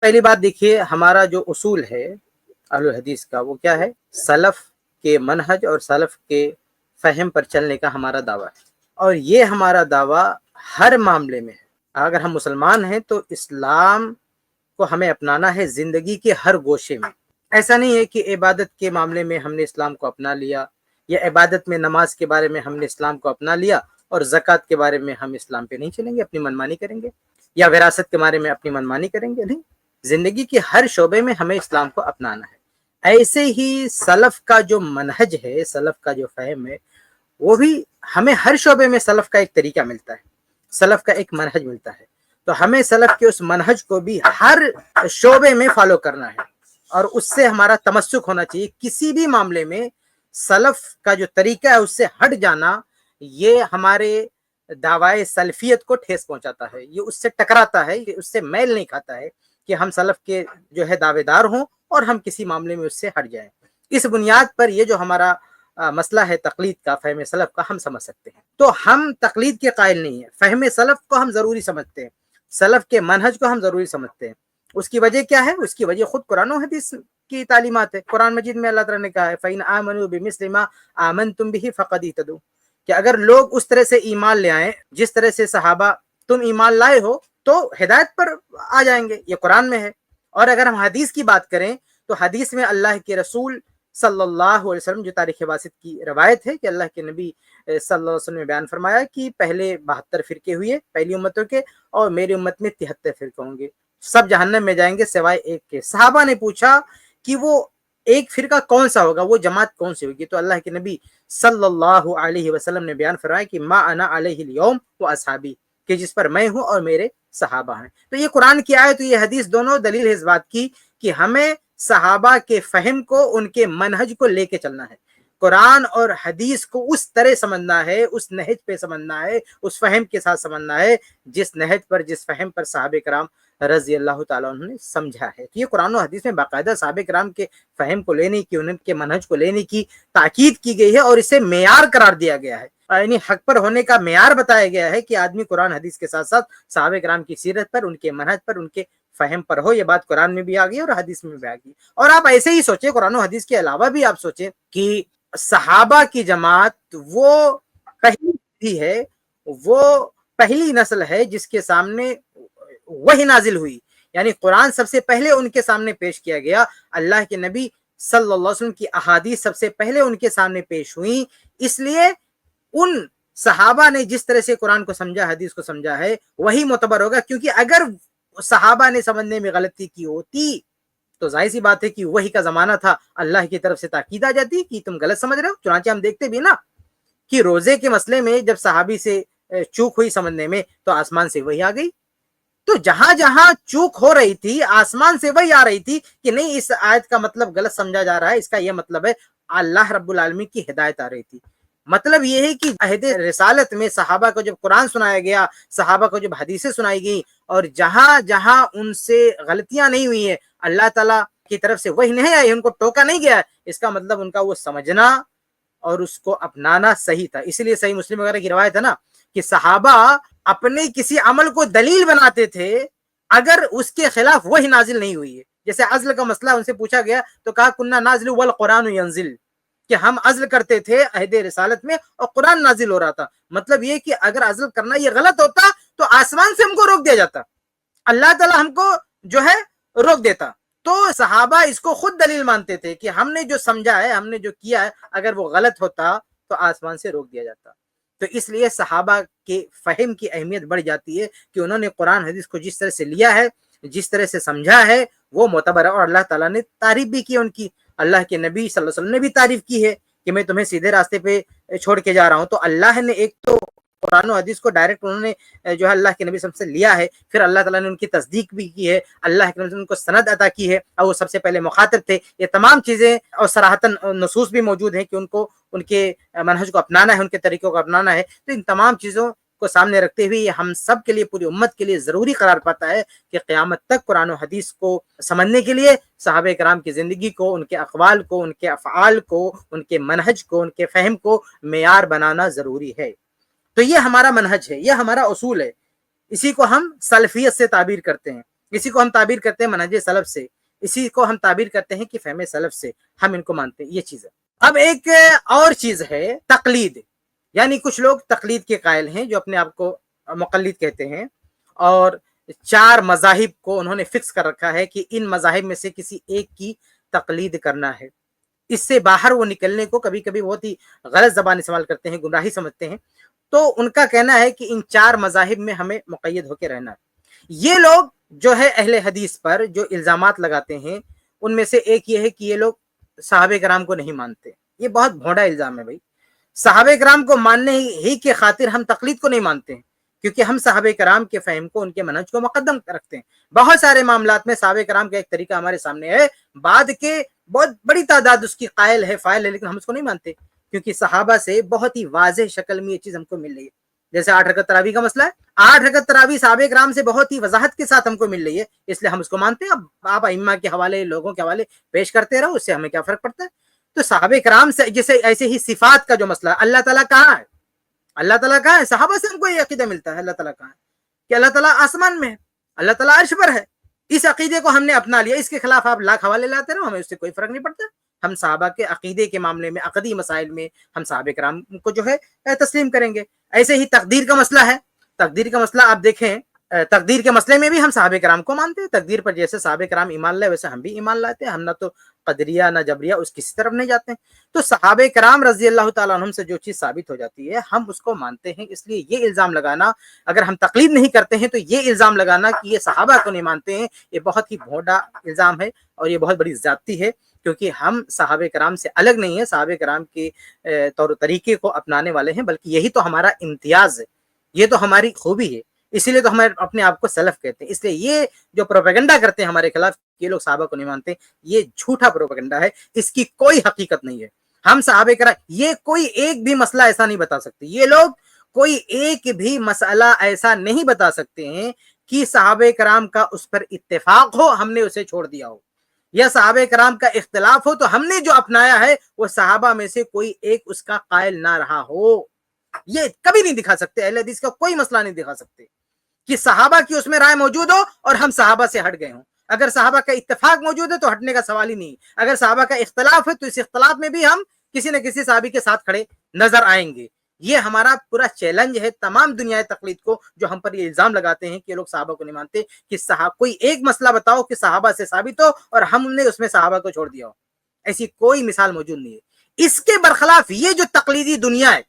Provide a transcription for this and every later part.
پہلی بات دیکھیے، ہمارا جو اصول ہے اہل الحدیث کا وہ کیا ہے؟ سلف کے منہج اور سلف کے فہم پر چلنے کا ہمارا دعویٰ ہے، اور یہ ہمارا دعویٰ ہر معاملے میں ہے۔ اگر ہم مسلمان ہیں تو اسلام کو ہمیں اپنانا ہے زندگی کے ہر گوشے میں۔ ایسا نہیں ہے کہ عبادت کے معاملے میں ہم نے اسلام کو اپنا لیا، یا عبادت میں نماز کے بارے میں ہم نے اسلام کو اپنا لیا اور زکوٰۃ کے بارے میں ہم اسلام پہ نہیں چلیں گے، اپنی منمانی کریں گے، یا وراثت کے بارے میں اپنی منمانی کریں گے۔ نہیں، زندگی کے ہر شعبے میں ہمیں اسلام کو اپنانا ہے۔ ایسے ہی سلف کا جو منہج ہے، سلف کا جو فہم ہے، وہ بھی ہمیں ہر شعبے میں سلف کا ایک طریقہ ملتا ہے، سلف کا ایک منہج ملتا ہے، تو ہمیں سلف کے اس منہج کو بھی ہر شعبے میں فالو کرنا ہے، اور اس سے ہمارا تمسک ہونا چاہیے۔ کسی بھی معاملے میں سلف کا جو طریقہ ہے اس سے ہٹ جانا، یہ ہمارے دعوائے سلفیت کو ٹھیس پہنچاتا ہے، یہ اس سے ٹکراتا ہے، یہ اس سے میل نہیں کھاتا ہے کہ ہم سلف کے جو ہے دعوے دار ہوں اور ہم کسی معاملے میں اس سے ہٹ جائیں۔ اس بنیاد پر یہ جو ہمارا مسئلہ ہے تقلید کا، فہم سلف کا، ہم سمجھ سکتے ہیں۔ تو ہم تقلید کے قائل نہیں ہیں، فہم سلف کو ہم ضروری سمجھتے ہیں، سلف کے منہج کو ہم ضروری سمجھتے ہیں۔ اس کی وجہ کیا ہے؟ اس کی وجہ خود قرآن و حدیث کی تعلیمات ہے۔ قرآن مجید میں اللہ تعالیٰ نے کہا ہے فَإِنْ آمَنُوا بِمِثْلِ مَا آمَنْتُمْ بِهِ فَقَدْ اهْتَدَوْا، کہ اگر لوگ اس طرح سے ایمان لے آئیں جس طرح سے صحابہ تم ایمان لائے ہو تو ہدایت پر آ جائیں گے، یہ قرآن میں ہے۔ اور اگر ہم حدیث کی بات کریں تو حدیث میں اللہ کے رسول صلی اللہ علیہ وسلم جو تاریخ واسط کی روایت ہے کہ اللہ کے نبی صلی اللہ علیہ وسلم نے بیان فرمایا کہ پہلے 72 فرقے ہوئے پہلی امتوں کے، اور میری امت میں 73 فرقے ہوں گے، سب جہنم میں جائیں گے سوائے ایک کے۔ صحابہ نے پوچھا کہ وہ ایک فرقہ کون سا ہوگا، وہ جماعت کون سی ہوگی؟ تو اللہ کے نبی صلی اللہ علیہ وسلم نے بیان فرمایا کہ ما انا علیہ اليوم و اصحابی، کہ جس پر میں ہوں اور میرے صحابہ ہیں۔ تو یہ قرآن کی آیت، یہ حدیث دونوں دلیل ہے اس بات کی کہ ہمیں صحابہ کے فہم کو، ان کے منہج کو لے کے چلنا ہے۔ قرآن اور حدیث کو اس طرح سمجھنا ہے، اس نہج پہ سمجھنا ہے، اس فہم کے ساتھ سمجھنا ہے جس نہج پر، جس فہم پر صحابہ کرام رضی اللہ تعالیٰ عنہ نے سمجھا ہے۔ تو یہ قرآن و حدیث میں باقاعدہ صحابہ کرام کے فہم کو لینے کی، ان کے منہج کو لینے کی تاکید کی گئی ہے، اور اسے معیار قرار دیا گیا ہے، یعنی حق پر ہونے کا معیار بتایا گیا ہے کہ آدمی قرآن حدیث کے ساتھ ساتھ صحابہ کرام کی سیرت پر، ان کے منہج پر، ان کے فہم پر ہو۔ یہ بات قرآن میں بھی آ گئی اور حدیث میں بھی آ گئی۔ اور آپ ایسے ہی سوچیں، قرآن و حدیث کے علاوہ بھی آپ سوچیں کہ صحابہ کی جماعت وہ پہلی ہے، وہ پہلی نسل ہے جس کے سامنے وحی نازل ہوئی، یعنی قرآن سب سے پہلے ان کے سامنے پیش کیا گیا، اللہ کے نبی صلی اللہ علیہ وسلم کی احادیث سب سے پہلے ان کے سامنے پیش ہوئی۔ اس لیے ان صحابہ نے جس طرح سے قرآن کو سمجھا، حدیث کو سمجھا ہے، وہی معتبر ہوگا، کیونکہ اگر صحابہ نے سمجھنے میں غلطی کی ہوتی تو ظاہر سی بات ہے کہ وحی کا زمانہ تھا، اللہ کی طرف سے تاکید آ جاتی کہ تم غلط سمجھ رہے ہو۔ چنانچہ ہم دیکھتے بھی نا کہ روزے کے مسئلے میں جب صحابی سے چوک ہوئی سمجھنے میں تو آسمان سے وحی آ گئی۔ تو جہاں جہاں چوک ہو رہی تھی آسمان سے وہی آ رہی تھی کہ نہیں، اس آیت کا مطلب غلط سمجھا جا رہا ہے، اس کا یہ مطلب ہے، اللہ رب العالمین کی ہدایت آ رہی تھی۔ مطلب یہ ہے کہ عہد رسالت میں صحابہ کو جب قرآن سنایا گیا، صحابہ کو جب حدیثیں سنائی گئی، اور جہاں جہاں ان سے غلطیاں نہیں ہوئی ہیں، اللہ تعالیٰ کی طرف سے وہی نہیں آئی، ان کو ٹوکا نہیں گیا، اس کا مطلب ان کا وہ سمجھنا اور اس کو اپنانا صحیح تھا۔ اس لیے صحیح مسلم وغیرہ کی روایت ہے نا کہ صحابہ اپنے کسی عمل کو دلیل بناتے تھے اگر اس کے خلاف وہی نازل نہیں ہوئی ہے۔ جیسے عزل کا مسئلہ ان سے پوچھا گیا تو کہا کننا نازل والقرآن ینزل، کہ ہم عزل کرتے تھے عہد رسالت میں اور قرآن نازل ہو رہا تھا۔ مطلب یہ کہ اگر عزل کرنا یہ غلط ہوتا تو آسمان سے ہم کو روک دیا جاتا، اللہ تعالیٰ ہم کو جو ہے روک دیتا۔ تو صحابہ اس کو خود دلیل مانتے تھے کہ ہم نے جو سمجھا ہے، ہم نے جو کیا ہے، اگر وہ غلط ہوتا تو آسمان سے روک دیا جاتا۔ تو اس لیے صحابہ کے فہم کی اہمیت بڑھ جاتی ہے کہ انہوں نے قرآن حدیث کو جس طرح سے لیا ہے، جس طرح سے سمجھا ہے، وہ معتبر ہے، اور اللہ تعالیٰ نے تعریف بھی کی ان کی، اللہ کے نبی صلی اللہ علیہ وسلم نے بھی تعریف کی ہے کہ میں تمہیں سیدھے راستے پہ چھوڑ کے جا رہا ہوں۔ تو اللہ نے ایک تو قرآن و حدیث کو ڈائریکٹ انہوں نے جو ہے اللہ کے نبی صلی اللہ علیہ وسلم سے لیا ہے، پھر اللہ تعالیٰ نے ان کی تصدیق بھی کی ہے، اللہ کے نبی ان کو سند عطا کی ہے، اور وہ سب سے پہلے مخاطب تھے۔ یہ تمام چیزیں اور صراحتاً نصوص بھی موجود ہیں کہ ان کو ان کے منہج کو اپنانا ہے، ان کے طریقوں کو اپنانا ہے۔ تو ان تمام چیزوں کو سامنے رکھتے ہوئے یہ ہم سب کے لیے، پوری امت کے لیے ضروری قرار پاتا ہے کہ قیامت تک قرآن و حدیث کو سمجھنے کے لیے صحابہ کرام کی زندگی کو، ان کے اقوال کو، ان کے افعال کو، ان کے منہج کو، ان کے فہم کو معیار بنانا ضروری ہے۔ تو یہ ہمارا منہج ہے، یہ ہمارا اصول ہے، اسی کو ہم سلفیت سے تعبیر کرتے ہیں۔ اسی کو ہم تعبیر کرتے ہیں منہج سلف سے، اسی کو ہم تعبیر کرتے ہیں کہ فہم سلف سے، ہم ان کو مانتے ہیں، یہ چیز ہے۔ اب ایک اور چیز ہے تقلید، یعنی کچھ لوگ تقلید کے قائل ہیں جو اپنے آپ کو مقلد کہتے ہیں، اور 4 مذاہب کو انہوں نے فکس کر رکھا ہے کہ ان مذاہب میں سے کسی ایک کی تقلید کرنا ہے۔ اس سے باہر وہ نکلنے کو کبھی کبھی بہت ہی غلط زبان استعمال کرتے ہیں، گمراہی سمجھتے ہیں، تو ان کا کہنا ہے کہ ان 4 مذاہب میں ہمیں مقید ہو کے رہنا ہے۔ یہ لوگ جو ہے اہل حدیث پر جو الزامات لگاتے ہیں ان میں سے ایک یہ ہے کہ یہ لوگ صحابہ کرام کو نہیں مانتے۔ یہ بہت بھونڈا الزام ہے بھائی، صحابہ کرام کو ماننے ہی کے خاطر ہم تقلید کو نہیں مانتے ہیں، کیونکہ ہم صحابہ کرام کے فہم کو، ان کے منہج کو مقدم رکھتے ہیں۔ بہت سارے معاملات میں صحابہ کرام کا ایک طریقہ ہمارے سامنے ہے، بعد کے بہت بڑی تعداد اس کی قائل ہے، فائل ہے، لیکن ہم اس کو نہیں مانتے، کیونکہ صحابہ سے بہت ہی واضح شکل میں یہ چیز ہم کو مل رہی ہے۔ جیسے 8 رکعت تراویح کا مسئلہ ہے، 8 رکعت تراویح صحابہ کرام سے بہت ہی وضاحت کے ساتھ ہم کو مل رہی ہے، اس لیے ہم اس کو مانتے ہیں۔ اب آپ ائمہ کے حوالے، لوگوں کے حوالے پیش کرتے رہو، اس سے ہمیں کیا فرق پڑتا ہے؟ تو صحابہ کرام سے جیسے ایسے ہی صفات کا جو مسئلہ ہے، اللہ تعالیٰ کہاں ہے، اللہ تعالیٰ کہاں ہے، صحابہ سے ہم کو یہ عقیدہ ملتا ہے اللہ تعالیٰ کہاں ہے، کہ اللہ تعالیٰ آسمان میں ہے، اللہ تعالیٰ عرش پر ہے۔ اس عقیدے کو ہم نے اپنا لیا، اس کے خلاف آپ لاکھ حوالے لاتے رہو، ہمیں اس سے کوئی فرق نہیں پڑتا۔ ہم صحابہ کے عقیدے کے معاملے میں، عقدی مسائل میں ہم صحابہ کرام کو جو ہے تسلیم کریں گے۔ ایسے ہی تقدیر کا مسئلہ ہے، تقدیر کا مسئلہ آپ دیکھیں، تقدیر کے مسئلے میں بھی ہم صحابہ کرام کو مانتے ہیں، تقدیر پر جیسے صحابہ کرام ایمان لائے ویسے ہم بھی ایمان لاتے ہیں، ہم نہ تو قدریہ نہ جبریہ اس کسی طرف نہیں جاتے ہیں۔ تو صحابہ کرام رضی اللہ تعالیٰ عنہم سے جو چیز ثابت ہو جاتی ہے ہم اس کو مانتے ہیں۔ اس لیے یہ الزام لگانا، اگر ہم تقلید نہیں کرتے ہیں تو یہ الزام لگانا کہ یہ صحابہ کو نہیں مانتے ہیں، یہ بہت ہی بھونڈا الزام ہے اور یہ بہت بڑی زیادتی ہے، کیونکہ ہم صحابہ کرام سے الگ نہیں ہیں، صحابہ کرام کے طور و طریقے کو اپنانے والے ہیں، بلکہ یہی تو ہمارا امتیاز ہے، یہ تو ہماری خوبی ہے، اسی لیے تو ہم اپنے آپ کو سلف کہتے ہیں۔ اس لیے یہ جو پروپیگنڈا کرتے ہیں ہمارے خلاف، یہ لوگ صحابہ کو نہیں مانتے، یہ جھوٹا پروپیگنڈا ہے، اس کی کوئی حقیقت نہیں ہے۔ ہم صحابہ کرام، یہ کوئی ایک بھی مسئلہ ایسا نہیں بتا سکتے، یہ لوگ کوئی ایک بھی مسئلہ ایسا نہیں بتا سکتے ہیں کہ صحابہ کرام کا اس پر اتفاق ہو، ہم نے اسے چھوڑ دیا ہو، یا صحابہ کرام کا اختلاف ہو تو ہم نے جو اپنایا ہے وہ صحابہ میں سے کوئی ایک اس کا قائل نہ رہا ہو۔ یہ کبھی نہیں دکھا سکتے، اہل حدیث کا کوئی مسئلہ نہیں دکھا سکتے کہ صحابہ کی اس میں رائے موجود ہو اور ہم صحابہ سے ہٹ گئے ہوں۔ اگر صحابہ کا اتفاق موجود ہے تو ہٹنے کا سوال ہی نہیں، اگر صحابہ کا اختلاف ہے تو اس اختلاف میں بھی ہم کسی نہ کسی صحابی کے ساتھ کھڑے نظر آئیں گے۔ یہ ہمارا پورا چیلنج ہے تمام دنیا تقلید کو، جو ہم پر یہ الزام لگاتے ہیں کہ لوگ صحابہ کو نہیں مانتے، کہ کوئی ایک مسئلہ بتاؤ کہ صحابہ سے ثابت ہو اور ہم نے اس میں صحابہ کو چھوڑ دیا ہو، ایسی کوئی مثال موجود نہیں ہے۔ اس کے برخلاف یہ جو تقلیدی دنیا ہے،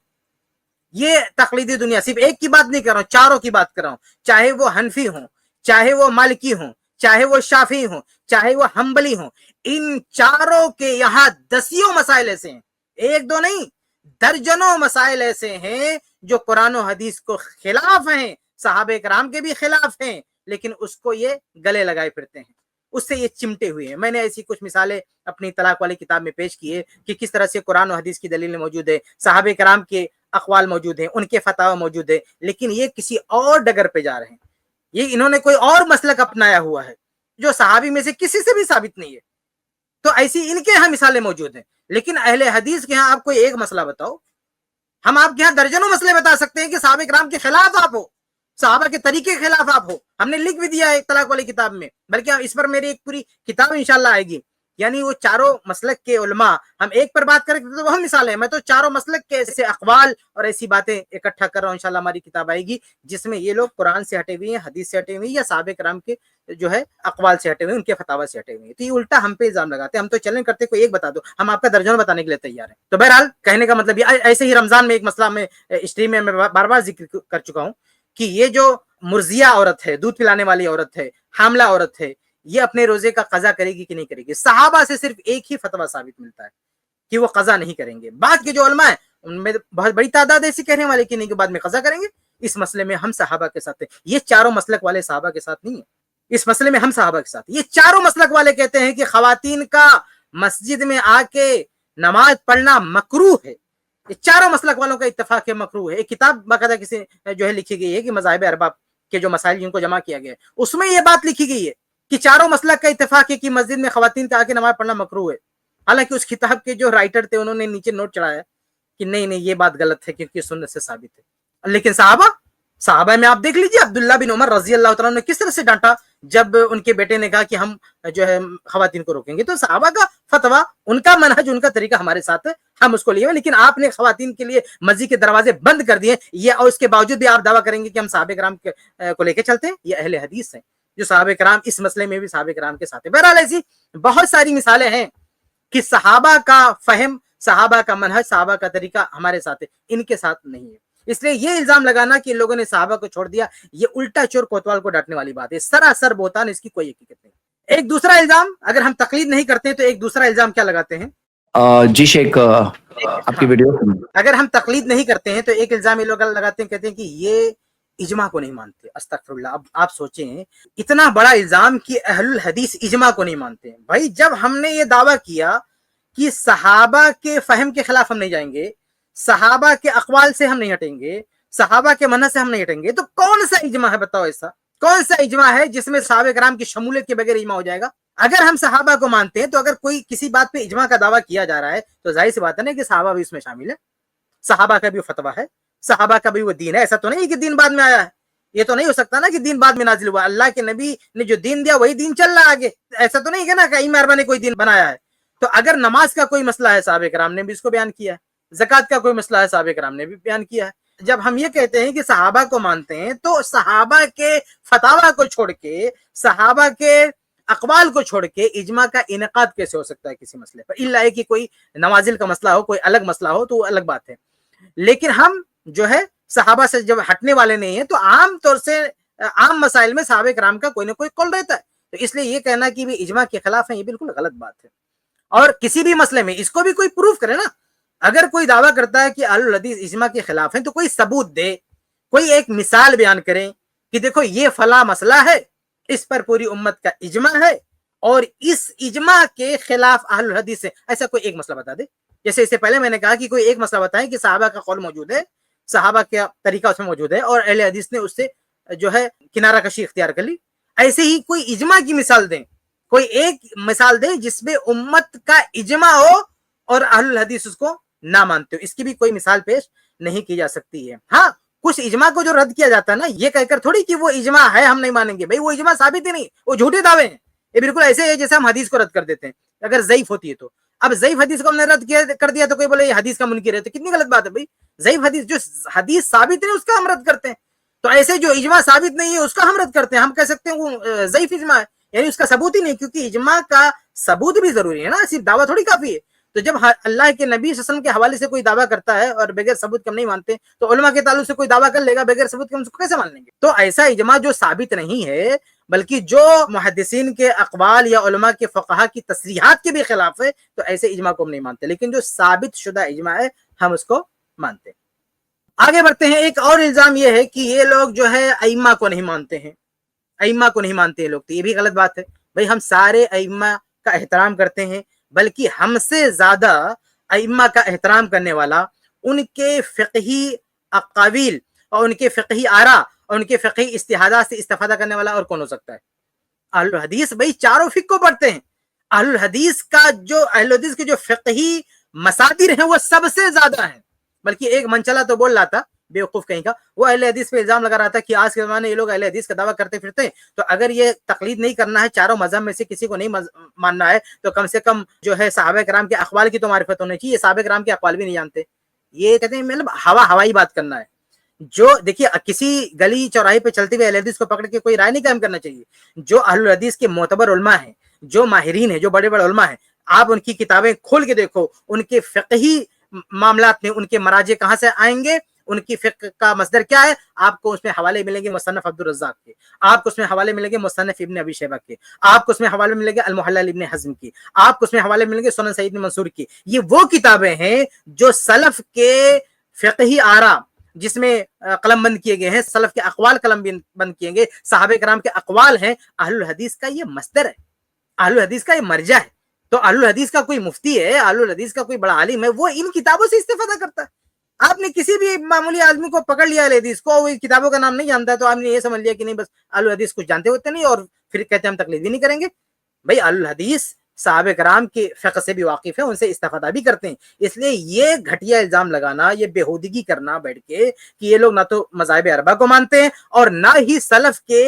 یہ تقلیدی دنیا، صرف ایک کی بات نہیں کر رہا ہوں، چاروں کی بات کر رہا ہوں، چاہے وہ حنفی ہوں، چاہے وہ مالکی ہوں، چاہے وہ شافعی ہوں، چاہے وہ حنبلی ہوں، ان چاروں کے یہاں دسیوں مسائل ایسے ہیں، ایک دو نہیں، درجنوں مسائل ایسے ہیں جو قرآن و حدیث کو خلاف ہیں، صحابہ کرام کے بھی خلاف ہیں، لیکن اس کو یہ گلے لگائے پھرتے ہیں، اس سے یہ چمٹے ہوئے ہیں۔ میں نے ایسی کچھ مثالیں اپنی طلاق والی کتاب میں پیش کی ہے کہ کس طرح سے قرآن و حدیث کی دلیل موجود ہے، صحابہ کرام کے اقوال موجود ہیں، ان کے فتاوی موجود ہے، لیکن یہ کسی اور ڈگر پہ جا رہے ہیں، یہ انہوں نے کوئی اور مسلک اپنایا ہوا ہے جو صحابی میں سے کسی سے بھی ثابت نہیں ہے۔ تو ایسی ان کے ہاں مثالیں موجود ہیں، لیکن اہل حدیث کے ہاں آپ کوئی ایک مسئلہ بتاؤ، ہم آپ کے ہاں درجنوں مسئلے بتا سکتے ہیں کہ صحابہ کرام کے خلاف آپ ہو، صحابہ کے طریقے کے خلاف آپ ہو، ہم نے لکھ بھی دیا ہے طلاق والی کتاب میں، بلکہ اس پر میری ایک پوری کتاب انشاءاللہ آئے گی، یعنی وہ چاروں مسلک کے علماء، ہم ایک پر بات کریں تو وہ مثال ہے، میں تو چاروں مسلک کے ایسے اقوال اور ایسی باتیں اکٹھا کر رہا ہوں، انشاءاللہ ہماری کتاب آئے گی جس میں یہ لوگ قرآن سے ہٹے ہوئے ہیں، حدیث سے ہٹے ہوئے ہیں، یا صحابہ کرام کے جو ہے اقوال سے ہٹے ہوئے ہیں، ان کے فتاوی سے ہٹے ہوئے ہیں، تو یہ الٹا ہم پہ الزام لگاتے ہیں۔ ہم تو چیلنج کرتے کوئی ایک بتا دو، ہم آپ کا درجن بتانے کے لیے تیار ہیں۔ تو بہرحال کہنے کا مطلب یہ، ایسے ہی رمضان میں ایک مسئلہ میں اسٹریم میں بار بار ذکر کر چکا ہوں کہ یہ جو مرضیہ عورت ہے، دودھ پلانے والی عورت ہے، حاملہ عورت ہے، یہ اپنے روزے کا قضا کرے گی کہ نہیں کرے گی؟ صحابہ سے صرف ایک ہی فتویٰ ثابت ملتا ہے کہ وہ قضا نہیں کریں گے، بعد کے جو علماء ہیں ان میں بہت بڑی تعداد ایسی کہنے والے کہ نہیں کہ بعد میں قضا کریں گے۔ اس مسئلے میں ہم صحابہ کے ساتھ ہیں، یہ چاروں مسلک والے صحابہ کے ساتھ نہیں ہیں، اس مسئلے میں ہم صحابہ کے ساتھ، یہ چاروں مسلک والے کہتے ہیں کہ خواتین کا مسجد میں آ کے نماز پڑھنا مکروہ ہے، یہ چاروں مسلک والوں کا اتفاق ہے مکروہ ہے۔ ایک کتاب باقاعدہ کسی جو ہے لکھی گئی ہے کہ مذاہب ارباب کے جو مسائل جن کو جمع کیا گیا ہے، اس میں یہ بات لکھی گئی ہے کہ چاروں مسلک کا اتفاق ہے کہ مسجد میں خواتین کا آ کے نماز پڑھنا مکروہ ہے۔ حالانکہ اس کتاب کے جو رائٹر تھے انہوں نے نیچے نوٹ چڑھایا کہ نہیں یہ بات غلط ہے کیونکہ سنت سے ثابت ہے، لیکن صحابہ صحابہ میں آپ دیکھ لیجیے عبداللہ بن عمر رضی اللہ تعالیٰ نے کس طرح سے ڈانٹا جب ان کے بیٹے نے کہا کہ ہم جو ہے خواتین کو روکیں گے. تو صحابہ کا فتویٰ، ان کا منہج، ان کا طریقہ ہمارے ساتھ ہے، ہم اس کو لیے. لیکن آپ نے خواتین کے لیے مسجد کے دروازے بند کر دیے یہ، اور اس کے باوجود بھی آپ دعویٰ کریں گے کہ ہم صحابہ کرام کو لے کے چلتے ہیں. یہ اہل حدیث ہیں جو صحابہ کرام اس مسئلے میں بھی صحابہ کرام کے ساتھ ہیں. بہرحال ایسی بہت ساری مثالیں ہیں کہ صحابہ کا فہم، صحابہ کا منہج، صحابہ کا طریقہ ہمارے ساتھ ہے، ان کے ساتھ نہیں ہے. اس لیے یہ الزام لگانا کہ ان لوگوں نے صحابہ کو چھوڑ دیا، یہ الٹا چور کوتوال کو ڈانٹنے والی بات ہے، سراسر بہتان، اس کی کوئی حقیقت نہیں. ایک دوسرا الزام، اگر ہم تقلید نہیں کرتے ہیں تو ایک دوسرا الزام کیا لگاتے ہیں؟ جی شیخ، آپ کی ویڈیو اگر ہم تقلید نہیں کرتے ہیں تو ایک الزام یہ لوگ لگاتے ہیں، کہتے ہیں کہ یہ اجماع کو نہیں مانتے. استغفر اللہ. اب آپ سوچیں اتنا بڑا الزام کہ اہل الحدیث اجماع کو نہیں مانتے ہیں. بھائی جب ہم نے یہ دعویٰ کیا کہ صحابہ کے فہم کے خلاف ہم نہیں جائیں گے، صحابہ کے اقوال سے ہم نہیں ہٹیں گے، صحابہ کے منہج سے ہم نہیں ہٹیں گے، تو کون سا اجماع ہے بتاؤ؟ ایسا کون سا اجماع ہے جس میں صحابہ کرام کی شمولیت کے بغیر اجماع ہو جائے گا؟ اگر ہم صحابہ کو مانتے ہیں تو اگر کوئی کسی بات پہ اجماع کا دعویٰ کیا جا رہا ہے تو ظاہر سی بات ہے نا کہ صحابہ بھی اس میں شامل ہے، صحابہ کا بھی فتویٰ ہے، صحابہ کا بھی وہ دین ہے. ایسا تو نہیں کہ دین بعد میں آیا ہے، یہ تو نہیں ہو سکتا نا کہ دین بعد میں نازل ہوا. اللہ کے نبی نے جو دین دیا وہی دین چل رہا ہے آگے. ایسا تو نہیں کہ نا کہ ائمہ نے کوئی دین بنایا ہے. تو اگر نماز کا کوئی مسئلہ ہے صحابہ کرام نے بھی اس کو بیان کیا ہے، زکوٰۃ کا کوئی مسئلہ ہے صحابہ کرام نے بھی بیان کیا ہے. جب ہم یہ کہتے ہیں کہ صحابہ کو مانتے ہیں تو صحابہ کے فتاویٰ کو چھوڑ کے، صحابہ کے اقوال کو چھوڑ کے اجماع کا انعقاد کیسے ہو سکتا ہے کسی مسئلے پر؟ الا ہے کہ کوئی نوازل کا مسئلہ ہو، کوئی الگ مسئلہ ہو تو وہ الگ بات ہے. لیکن ہم جو ہے صحابہ سے جب ہٹنے والے نہیں ہیں تو عام طور سے عام مسائل میں صحابہ کرام کا کوئی نہ کوئی قول رہتا ہے. تو اس لیے یہ کہنا کہ بھی اجماع کے خلاف ہے، یہ بالکل غلط بات ہے. اور کسی بھی مسئلے میں اس کو بھی کوئی پروف کرے نا. اگر کوئی دعویٰ کرتا ہے کہ اہل الحدیث اجماع کے خلاف ہیں تو کوئی ثبوت دے، کوئی ایک مثال بیان کریں کہ دیکھو یہ فلاں مسئلہ ہے، اس پر پوری امت کا اجماع ہے اور اس اجماع کے خلاف اہل الحدیث ہے. ایسا کوئی ایک مسئلہ بتا دے. جیسے اس سے پہلے میں نے کہا کہ کوئی ایک مسئلہ بتائیں کہ صحابہ کا قول موجود ہے، صحابہ کا طریقہ اس میں موجود ہے اور اہل حدیث نے اس سے جو ہے کنارہ کشی اختیار کر لی. ایسے ہی کوئی اجماع کی مثال دیں، کوئی ایک مثال دیں جس میں امت کا اجماع ہو اور اہل الحدیث اس کو نہ مانتے ہو. اس کی بھی کوئی مثال پیش نہیں کی جا سکتی ہے. ہاں کچھ اجماع کو جو رد کیا جاتا ہے نا، یہ کہہ کر تھوڑی کہ وہ اجماع ہے ہم نہیں مانیں گے. بھائی وہ اجماع ثابت ہی نہیں، وہ جھوٹے دعوے ہیں. یہ بالکل ایسے ہے جیسے ہم حدیث کو رد کر دیتے ہیں اگر ضعیف ہوتی ہے تو. اب ضعیف حدیث کو ہم نے رد کر دیا تو کوئی بولے یہ حدیث کا منکر ہے، تو کتنی غلط بات ہے بھائی. ضعیف حدیث جو حدیث ثابت نہیں اس کا ہم رد کرتے ہیں. تو ایسے جو اجماع ثابت نہیں ہے اس کا ہم رد کرتے ہیں. ہم کہہ سکتے ہیں وہ ضعیف اجماع ہے، یعنی اس کا ثبوت ہی نہیں، کیونکہ اجماع کا ثبوت بھی ضروری ہے نا، صرف دعویٰ تھوڑی کافی ہے. تو جب اللہ کے نبی صلی اللہ علیہ وسلم کے حوالے سے کوئی دعویٰ کرتا ہے اور بغیر ثبوت کے ہم نہیں مانتے، تو علماء کے تعلق سے کوئی دعویٰ کر لے گا بغیر ثبوت کے، ہم اس کو کیسے مان لیں گے؟ تو ایسا اجماع جو ثابت نہیں ہے بلکہ جو محدثین کے اقوال یا علماء کے فقہا کی تصریحات کے بھی خلاف ہے، تو ایسے اجماع کو ہم نہیں مانتے. لیکن جو ثابت شدہ اجماع ہے ہم اس کو مانتے ہیں. آگے بڑھتے ہیں. ایک اور الزام یہ ہے کہ یہ لوگ جو ہے ائمہ کو نہیں مانتے ہیں، ائمہ کو نہیں مانتے ہیں لوگ. تو یہ بھی غلط بات ہے. بھائی ہم سارے ائمہ کا احترام کرتے ہیں، بلکہ ہم سے زیادہ ائمہ کا احترام کرنے والا، ان کے فقہی اقاویل اور ان کے فقہی آراء اور ان کے فقہی اجتہادات سے استفادہ کرنے والا اور کون ہو سکتا ہے؟ اہل الحدیث. بھائی چاروں فقہ کو پڑھتے ہیں. اہل الحدیث کے جو فقہی مصادر ہیں وہ سب سے زیادہ ہیں. بلکہ ایک منچلا تو بول رہا تھا بیوقوف کہیں کا، وہ اہل حدیث پہ الزام لگا رہا تھا کہ آج کے زمانے یہ لوگ اہل حدیث کا دعویٰ کرتے پھرتے ہیں، تو اگر یہ تقلید نہیں کرنا ہے، چاروں مذہب میں سے کسی کو نہیں ماننا ہے، تو کم سے کم جو ہے صحابہ کرام کے اقوال کی تو معرفت ہونے چاہیے. صحابہ کرام کے اقوال بھی نہیں جانتے. یہ کہتے ہیں مطلب ہوائی بات کرنا ہے. جو دیکھیے کسی گلی چوراہے پہ چلتے ہوئے اہل حدیث کو پکڑ کے کوئی رائے نہیں قائم کرنا چاہیے. جو اہل الحدیث کے معتبر علماء ہیں، جو ماہرین ہیں، جو بڑے بڑے علماء ہیں، آپ ان کی کتابیں کھول کے دیکھو، ان کے فقہی معاملات میں ان کے مراجع کہاں سے آئیں گے، ان کی فقہ کا مصدر کیا ہے، آپ کو اس میں حوالے ملیں گے مصنف عبد الرزاق کے، آپ کو اس میں حوالے ملیں گے مصنف ابن ابی شیبہ کے، آپ کو اس میں حوالے ملیں گے المحلل ابن حزم کی، آپ کو اس میں حوالے ملیں گے سنن سعید بن منصور کی. یہ وہ کتابیں ہیں جو سلف کے فقہی آراء جس میں قلم بند کیے گئے ہیں، سلف کے اقوال قلم بند کیے گئے، صحابہ کرام کے اقوال ہیں. اہل الحدیث کا یہ مصدر ہے، اہل الحدیث کا یہ مرجع ہے. تو اہل الحدیث کا کوئی مفتی ہے، اہل الحدیث کا کوئی بڑا عالم ہے، وہ ان کتابوں سے استفادہ کرتا ہے. آپ نے کسی بھی معمولی آدمی کو پکڑ لیا اہل حدیث کو، وہ کتابوں کا نام نہیں جانتا، تو آپ نے یہ سمجھ لیا کہ نہیں بس اہل الحدیث کچھ جانتے ہوتے نہیں اور پھر کہتے ہیں ہم تقلید بھی نہیں کریں گے. بھائی اہل الحدیث صحابہ کرام کے فقہ سے بھی واقف ہیں, ان سے استفادہ بھی کرتے ہیں. اس لیے یہ گھٹیا الزام لگانا, یہ بےہودگی کرنا بیٹھ کے کہ یہ لوگ نہ تو مذاہب اربعہ کو مانتے ہیں اور نہ ہی سلف کے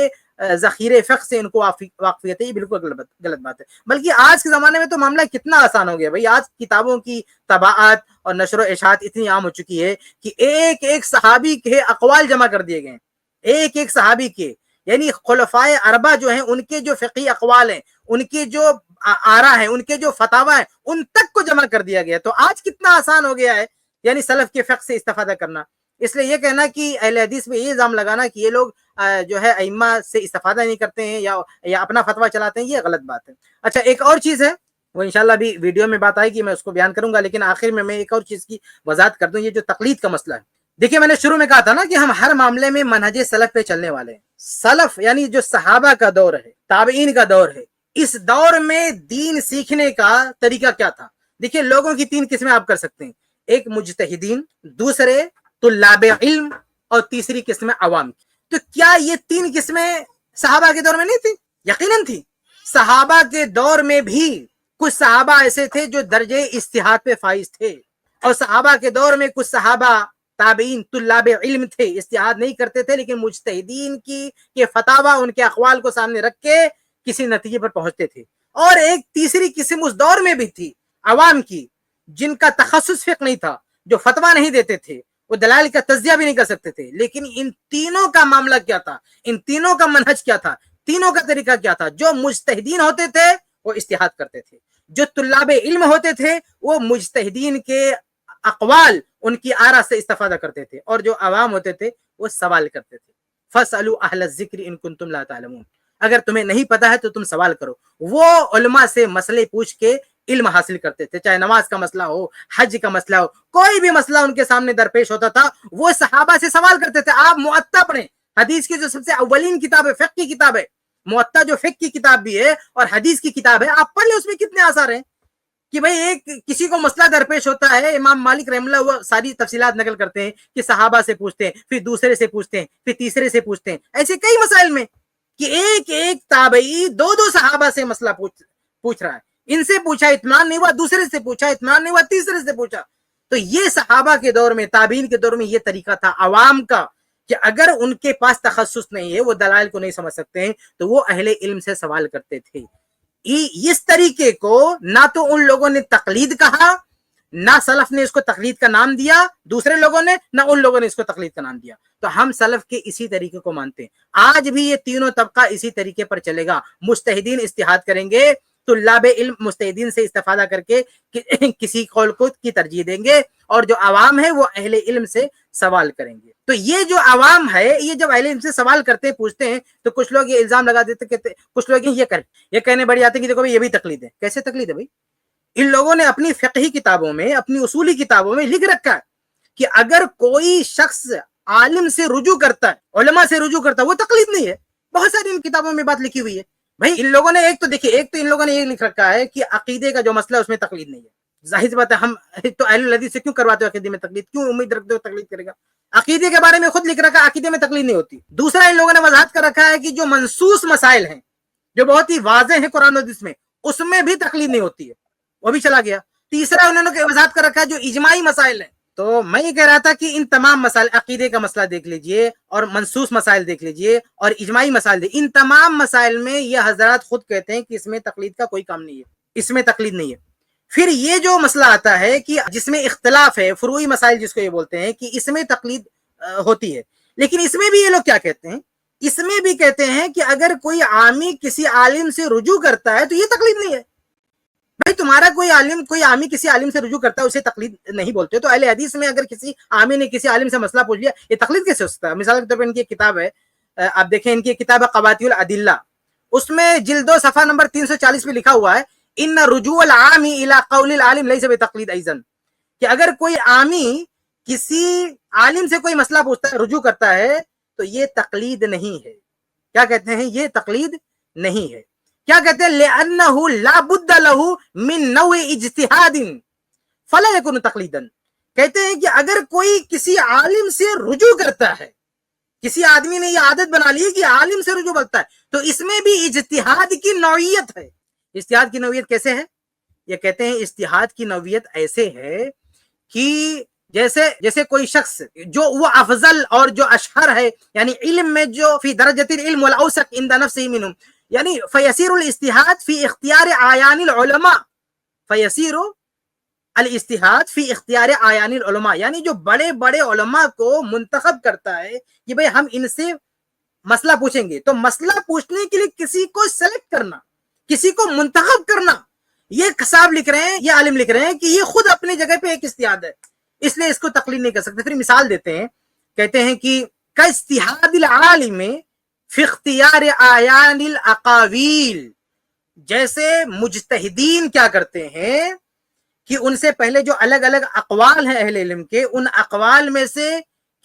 ذخیرے فقہ سے ان کو واقفیت ہے, یہ بالکل غلط بات ہے. بلکہ آج کے زمانے میں تو معاملہ کتنا آسان ہو گیا بھائی. آج کتابوں کی طباعت اور نشر و اشاعت اتنی عام ہو چکی ہے کہ ایک ایک صحابی کے اقوال جمع کر دیے گئے ہیں, ایک ایک صحابی کے, یعنی خلفائے اربعہ جو ہیں ان کے جو فقہی اقوال ہیں, ان کے جو آراء ہیں, ان کے جو فتاوی ہیں, ان تک کو جمع کر دیا گیا. تو آج کتنا آسان ہو گیا ہے یعنی سلف کے فقہ سے استفادہ کرنا. اس لیے یہ کہنا کہ اہل حدیث میں یہ الزام لگانا کہ یہ لوگ جو ہے ائمہ سے استفادہ نہیں کرتے ہیں یا اپنا فتویٰ چلاتے ہیں, یہ غلط بات ہے. اچھا, ایک اور چیز ہے, وہ انشاءاللہ بھی ویڈیو میں بات آئے گی, میں اس کو بیان کروں گا, لیکن آخر میں ایک اور چیز کی وضاحت کر دوں. یہ جو تقلید کا مسئلہ ہے, دیکھیے میں نے شروع میں کہا تھا نا کہ ہم ہر معاملے میں منہج سلف پہ چلنے والے ہیں. سلف یعنی جو صحابہ کا دور ہے, تابعین کا دور ہے, اس دور میں دین سیکھنے کا طریقہ کیا تھا. دیکھیے لوگوں کی تین قسمیں آپ کر سکتے ہیں, ایک مجتہدین, دوسرے طلاب علم, اور تیسری قسم عوام کی. تو کیا یہ تین قسمیں صحابہ کے دور میں نہیں تھی؟ یقیناً تھی. صحابہ کے دور میں بھی کچھ صحابہ ایسے تھے جو درجے اجتہاد پہ فائز تھے, اور صحابہ کے دور میں کچھ صحابہ تابعین طلاب علم تھے, اجتہاد نہیں کرتے تھے, لیکن مجتہدین کے فتاوی, ان کے اقوال کو سامنے رکھ کے کسی نتیجے پر پہنچتے تھے. اور ایک تیسری قسم اس دور میں بھی تھی عوام کی, جن کا تخصص فقہ نہیں تھا, جو فتویٰ نہیں دیتے تھے, وہ دلائل کا تجزیہ بھی نہیں کر سکتے تھے. لیکن ان تینوں کا معاملہ کیا تھا, ان تینوں کا منہج کیا تھا, تینوں کا طریقہ کیا تھا. جو مجتہدین ہوتے تھے وہ اجتہاد کرتے تھے, جو طلاب علم ہوتے تھے وہ مجتہدین کے اقوال, ان کی آراء سے استفادہ کرتے تھے, اور جو عوام ہوتے تھے وہ سوال کرتے تھے. فَاسْأَلُوا أَهْلَ الذِّكْرِ إِن كُنتُمْ لَا تَعْلَمُونَ. اگر تمہیں نہیں پتا ہے تو تم سوال کرو. وہ علماء سے مسئلے پوچھ کے علم حاصل کرتے تھے, چاہے نماز کا مسئلہ ہو, حج کا مسئلہ ہو, کوئی بھی مسئلہ ان کے سامنے درپیش ہوتا تھا, وہ صحابہ سے سوال کرتے تھے. آپ موطا پڑھیں, حدیث کی جو سب سے اولین کتاب ہے, فقہ کی کتاب ہے موطا, جو فقہ کی کتاب بھی ہے اور حدیث کی کتاب ہے, آپ پڑھ لیں, اس میں کتنے آثار ہیں کہ بھئی ایک کسی کو مسئلہ درپیش ہوتا ہے, امام مالک رحمہ اللہ وہ ساری تفصیلات نقل کرتے ہیں کہ صحابہ سے پوچھتے ہیں, پھر دوسرے سے پوچھتے ہیں, پھر تیسرے سے پوچھتے ہیں. ایسے کئی مسائل میں کہ ایک ایک تابعی دو صحابہ سے مسئلہ پوچھ رہا ہے. ان سے پوچھا, اطمینان نہیں ہوا, دوسرے سے پوچھا, اطمینان نہیں ہوا, تیسرے سے پوچھا. تو یہ صحابہ کے دور میں, تابعین کے دور میں یہ طریقہ تھا عوام کا کہ اگر ان کے پاس تخصص نہیں ہے, وہ دلائل کو نہیں سمجھ سکتے ہیں, تو وہ اہل علم سے سوال کرتے تھے. اس طریقے کو نہ تو ان لوگوں نے تقلید کہا, نہ سلف نے اس کو تقلید کا نام دیا, دوسرے لوگوں نے, نہ ان لوگوں نے اس کو تقلید کا نام دیا. تو ہم سلف کے اسی طریقے کو مانتے ہیں. آج بھی یہ تینوں طبقہ اسی طریقے پر چلے گا. مجتہدین اجتہاد کریں گے, طلاب علم مجتہدین سے استفادہ کر کے کسی قول کو کی ترجیح دیں گے, اور جو عوام ہے وہ اہل علم سے سوال کریں گے. تو یہ جو عوام ہے, یہ جب اہل علم سے سوال کرتے ہیں, پوچھتے ہیں, تو کچھ لوگ یہ الزام لگا دیتے, کہتے کچھ لوگ یہ کہنے بڑھ جاتے ہیں کہ دیکھو یہ بھی تقلید ہے. کیسے تقلید ہے بھائی؟ ان لوگوں نے اپنی فقہی کتابوں میں, اپنی اصولی کتابوں میں لکھ رکھا ہے کہ اگر کوئی شخص عالم سے رجوع کرتا ہے, علماء سے رجوع کرتا ہے, وہ تقلید نہیں ہے. بہت ساری ان کتابوں میں بات لکھی ہوئی ہے. بھائی ان لوگوں نے ایک تو ان لوگوں نے یہ لکھ رکھا ہے کہ عقیدے کا جو مسئلہ ہے اس میں تقلید نہیں ہے. ظاہر سی بات ہے, ہم تو اہل الحدیث سے کیوں کرواتے ہو عقیدے میں تقلید, کیوں امید رکھتے ہو تقلید کرے گا؟ عقیدے کے بارے میں خود لکھ رکھا ہے, عقیدے میں تقلید نہیں ہوتی. دوسرا ان لوگوں نے وضاحت کر رکھا ہے کہ جو منصوص مسائل ہیں, جو بہت ہی واضح ہیں قرآن و حدیث میں, اس میں بھی تقلید نہیں ہوتی ہے, وہ بھی چلا گیا. تیسرا انہوں نے وضاحت کر رکھا ہے جو اجماعی مسائل ہیں. تو میں یہ کہہ رہا تھا کہ ان تمام مسائل, عقیدے کا مسئلہ دیکھ لیجئے, اور منصوص مسائل دیکھ لیجئے, اور اجماعی مسائل دیکھ, ان تمام مسائل میں یہ حضرات خود کہتے ہیں کہ اس میں تقلید کا کوئی کام نہیں ہے, اس میں تقلید نہیں ہے. پھر یہ جو مسئلہ آتا ہے کہ جس میں اختلاف ہے, فروعی مسائل جس کو یہ بولتے ہیں, کہ اس میں تقلید ہوتی ہے. لیکن اس میں بھی یہ لوگ کیا کہتے ہیں, اس میں بھی کہتے ہیں کہ اگر کوئی عامی کسی عالم سے رجوع کرتا ہے تو یہ تقلید نہیں ہے. بھائی تمہارا کوئی عامی کسی عالم سے رجوع کرتا ہے, اسے تقلید نہیں بولتے. تو اہل حدیث میں اگر کسی عامی نے کسی عالم سے مسئلہ پوچھ لیا, یہ تقلید کیسے ہو سکتا ہے؟ مثال کے طور پر ان کی ایک کتاب ہے, آپ دیکھیں ان کی کتاب ہے قواطع الادلہ, اس میں جلد 2 صفحہ نمبر 340 میں لکھا ہوا ہے ان رجوع العام الى قول العالم ليس بتقلید ایضا, کہ اگر کوئی عامی کسی عالم سے کوئی مسئلہ پوچھتا ہے, رجوع کرتا ہے, تو یہ تقلید نہیں ہے. کیا کہتے ہیں؟ یہ تقلید نہیں ہے. کیا کہتے ہیں؟ لِأَنَّهُ لَا بُدَّ لَهُ مِن نَوْعِ اجتہاد فَلَا يَكُنُ تَقْلِيدًا. کہتے ہیں کہ اگر کوئی کسی عالم سے رجوع کرتا ہے, کسی آدمی نے یہ عادت بنا لی ہے کہ عالم سے رجوع کرتا ہے, تو اس میں بھی اجتہاد کی نوعیت ہے, اجتہاد کی نوعیت کیسے ہے؟ یہ کہتے ہیں اجتہاد کی نوعیت ایسے ہے کہ جیسے کوئی شخص جو وہ افضل اور جو اشہر ہے، یعنی علم میں جو فی درجۃ العلم والاوثق عند نفسه منهم، یعنی فیسیر الاجتہاد فی اختیار اعیان العلماء، فیسیر الاجتہاد فی اختیار اعیان العلماء، یعنی جو بڑے بڑے علماء کو منتخب کرتا ہے کہ بھئی ہم ان سے مسئلہ پوچھیں گے، تو مسئلہ پوچھنے کے لیے کسی کو سلیکٹ کرنا، کسی کو منتخب کرنا، یہ صاحب لکھ رہے ہیں، یہ عالم لکھ رہے ہیں کہ یہ خود اپنی جگہ پہ ایک اجتہاد ہے، اس لیے اس کو تقلید نہیں کر سکتے۔ پھر مثال دیتے ہیں، کہتے ہیں کہ کاجتہاد العالم فی اختیار اعیان الاقاویل، جیسے مجتہدین کیا کرتے ہیں کہ ان سے پہلے جو الگ الگ اقوال ہیں اہل علم کے، ان اقوال میں سے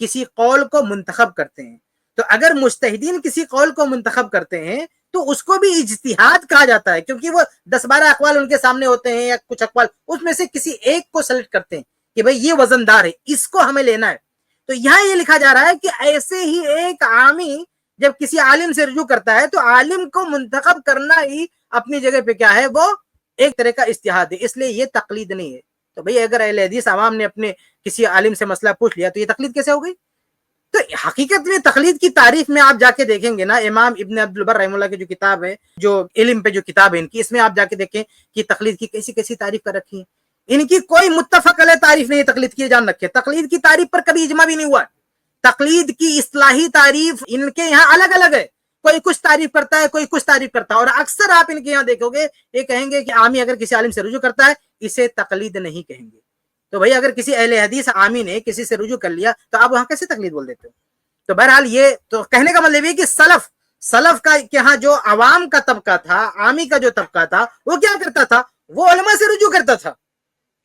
کسی قول کو منتخب کرتے ہیں، تو اگر مجتہدین کسی قول کو منتخب کرتے ہیں تو اس کو بھی اجتہاد کہا جاتا ہے، کیونکہ وہ 10-12 اقوال ان کے سامنے ہوتے ہیں یا کچھ اقوال، اس میں سے کسی ایک کو سلیکٹ کرتے ہیں کہ بھئی یہ وزندار ہے، اس کو ہمیں لینا ہے۔ تو یہاں یہ لکھا جا رہا ہے کہ ایسے ہی ایک عامی جب کسی عالم سے رجوع کرتا ہے تو عالم کو منتخب کرنا ہی اپنی جگہ پہ کیا ہے، وہ ایک طرح کا اجتہاد ہے، اس لیے یہ تقلید نہیں ہے۔ تو بھئی اگر اہل حدیث عوام نے اپنے کسی عالم سے مسئلہ پوچھ لیا تو یہ تقلید کیسے ہو گئی؟ تو حقیقت میں تقلید کی تعریف میں آپ جا کے دیکھیں گے نا، امام ابن عبد البر رحمہ اللہ کی جو کتاب ہے، جو علم پہ جو کتاب ہے ان کی، اس میں آپ جا کے دیکھیں کہ تقلید کی کیسی کیسی تعریف کر رکھی ہے۔ ان کی کوئی متفق علیہ تعریف نہیں تقلید کی، جان رکھے تقلید کی تعریف پر کبھی اجماع بھی نہیں ہوا۔ تقلید کی اصطلاحی تعریف ان کے یہاں الگ الگ ہے، کوئی کچھ تعریف کرتا ہے، کوئی کچھ تعریف کرتا ہے، اور اکثر آپ ان کے یہاں دیکھو گے یہ کہیں گے کہ عامی اگر کسی عالم سے رجوع کرتا ہے اسے تقلید نہیں کہیں گے۔ تو بھئی اگر کسی اہل حدیث عامی نے کسی سے رجوع کر لیا تو آپ وہاں کیسے تقلید بول دیتے ہو؟ تو بہرحال یہ تو کہنے کا مطلب یہ کہ سلف کا یہاں جو عوام کا طبقہ تھا، عامی کا جو طبقہ تھا، وہ کیا کرتا تھا؟ وہ علماء سے رجوع کرتا تھا،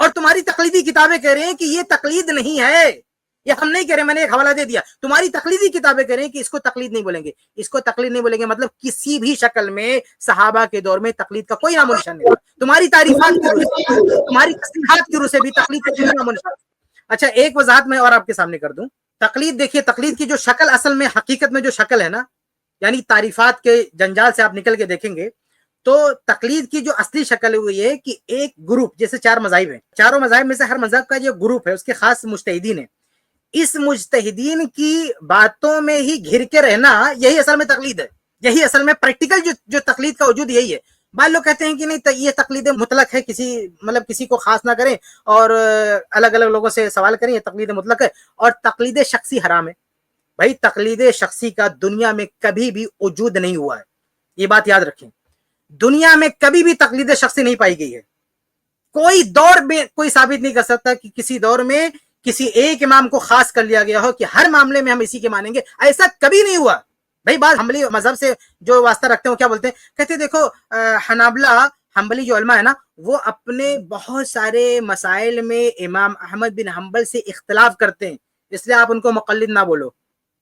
اور تمہاری تقلیدی کتابیں کہہ رہے ہیں کہ یہ تقلید نہیں ہے، یہ ہم نہیں کہہ رہے، میں نے ایک حوالہ دے دیا، تمہاری تقلیدی کتابیں کہہ رہے ہیں کہ اس کو تقلید نہیں بولیں گے، اس کو تقلید نہیں بولیں گے، مطلب کسی بھی شکل میں صحابہ کے دور میں تقلید کا کوئی نام و نشان نہیں تھا، تمہاری تعریفات کی روح سے، تمہاری تصریحات کی روح سے بھی تقلید کا کوئی نام و نشان۔ اچھا ایک وضاحت میں اور آپ کے سامنے کر دوں، تقلید دیکھیے، تقلید کی جو شکل اصل میں حقیقت میں جو شکل ہے نا، یعنی تعریفات کے جنجال سے آپ نکل کے دیکھیں گے تو تقلید کی جو اصلی شکل ہے وہ یہ کہ ایک گروپ، جیسے 4 مذاہب ہیں، چاروں مذاہب میں سے ہر مذہب کا جو گروپ ہے اس کے خاص مجتہدین ہیں، اس مجتہدین کی باتوں میں ہی گھر کے رہنا، یہی اصل میں تقلید ہے، یہی اصل میں پریکٹیکل جو تقلید کا وجود یہی ہے۔ بعض لوگ کہتے ہیں کہ نہیں یہ تقلید مطلق ہے، کسی کو خاص نہ کریں اور الگ الگ لوگوں سے سوال کریں، یہ تقلید مطلق ہے، اور تقلید شخصی حرام ہے۔ بھائی تقلید شخصی کا دنیا میں کبھی بھی وجود نہیں ہوا ہے، یہ بات یاد رکھیں، دنیا میں کبھی بھی تقلید شخصی نہیں پائی گئی ہے، کوئی دور میں کوئی ثابت نہیں کر سکتا کہ کسی دور میں کسی ایک امام کو خاص کر لیا گیا ہو کہ ہر معاملے میں ہم اسی کے مانیں گے، ایسا کبھی نہیں ہوا۔ بھائی بعض حنبلی مذہب سے جو واسطہ رکھتے ہیں وہ کیا بولتے ہیں، کہتے ہیں دیکھو حنبلی جو علماء ہے نا، وہ اپنے بہت سارے مسائل میں امام احمد بن حنبل سے اختلاف کرتے ہیں، اس لیے آپ ان کو مقلد نہ بولو۔